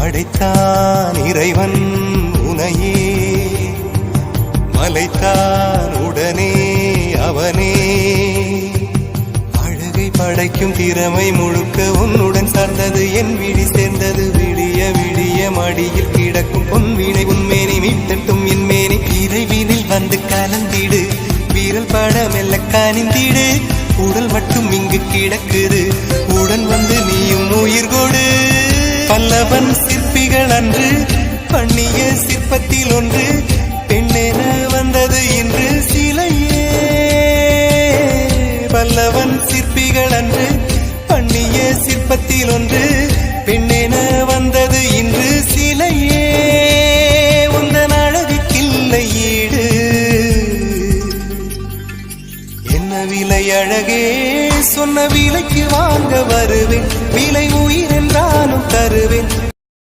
படைத்தான் இறைவன் உனையே, மலைத்தான் உடனே அவனே. அழகை படைக்கும் திறமை முழுக்க உன்னுடன் சார்ந்தது, என் விழி சேர்ந்தது. விடிய விடிய மடியில் கிடக்கும் பொன்வினை உன்மேனி மீட்டட்டும் என் மேனி. இறைவினில் வந்து கலந்திடு, வீரல் பட மெல்ல காணிந்திடு. உடல் மட்டும் இங்கு கிடக்குது, உடன் வந்து நீயும் உயிர் கொடு. பல்லவன் சிற்பிகள் அன்று பண்ணிய சிற்பத்தில் ஒன்று, பெண்ணென வந்தது இன்று சிலையே. பல்லவன் சிற்பிகள் அன்று பண்ணிய சிற்பத்தில் ஒன்று, பெண்ணென வந்தது இன்று சிலையே. உந்தன் அழகுக்கில்லை ஈடு, என்ன விலை அழகே, சொன்ன விலைக்கு வாங்க வருவேன். விலை உயிர் என்றாலும் தருவேன்.